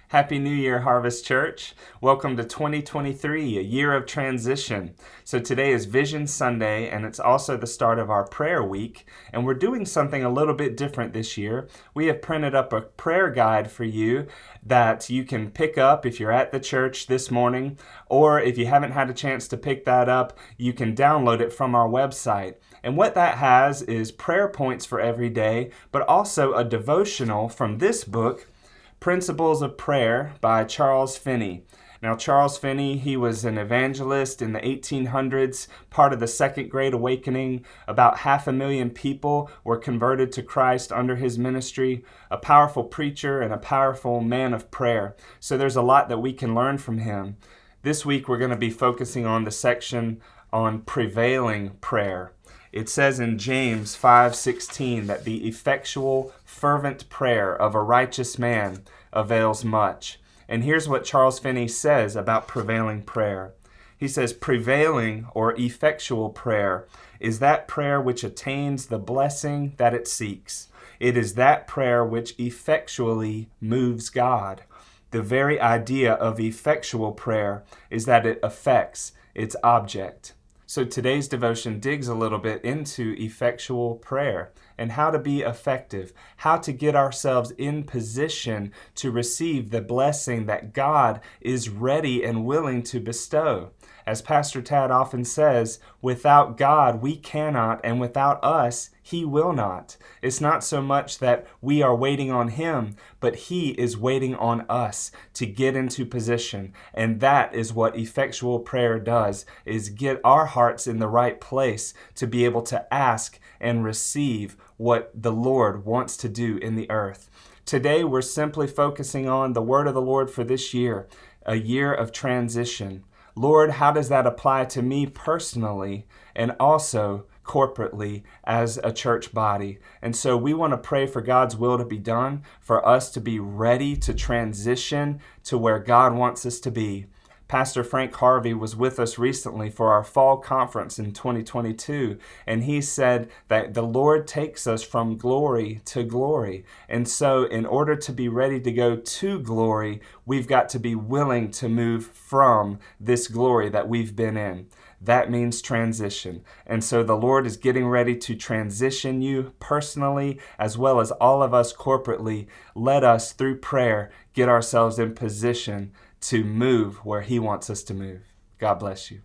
Happy New Year, Harvest Church. Welcome to 2023, a year of transition. So today is Vision Sunday, and it's also the start of our prayer week. And we're doing something a little bit different this year. We have printed up a prayer guide for you that you can pick up if you're at the church this morning, or if you haven't had a chance to pick that up, you can download it from our website. And what that has is prayer points for every day, but also a devotional from this book, Principles of Prayer by Charles Finney. Now, Charles Finney, he was an evangelist in the 1800s, part of the Second Great Awakening. About 500,000 people were converted to Christ under his ministry, a powerful preacher and a powerful man of prayer. So there's a lot that we can learn from him. This week, we're going to be focusing on the section on prevailing prayer. It says in James 5:16 that the effectual, fervent prayer of a righteous man avails much. And here's what Charles Finney says about prevailing prayer. He says, prevailing or effectual prayer is that prayer which attains the blessing that it seeks. It is that prayer which effectually moves God. The very idea of effectual prayer is that it affects its object. So today's devotion digs a little bit into effectual prayer and how to be effective, how to get ourselves in position to receive the blessing that God is ready and willing to bestow. As Pastor Tad often says, without God we cannot, and without us He will not. It's not so much that we are waiting on Him, but He is waiting on us to get into position. And that is what effectual prayer does, is get our hearts in the right place to be able to ask and receive what the Lord wants to do in the earth. Today we're simply focusing on the word of the Lord for this year, a year of transition. Lord, how does that apply to me personally and also corporately as a church body? And so we want to pray for God's will to be done, for us to be ready to transition to where God wants us to be. Pastor Frank Harvey was with us recently for our fall conference in 2022, and he said that the Lord takes us from glory to glory. And so in order to be ready to go to glory, we've got to be willing to move from this glory that we've been in. That means transition. And so the Lord is getting ready to transition you personally as well as all of us corporately. Let us, through prayer, get ourselves in position to move where He wants us to move. God bless you.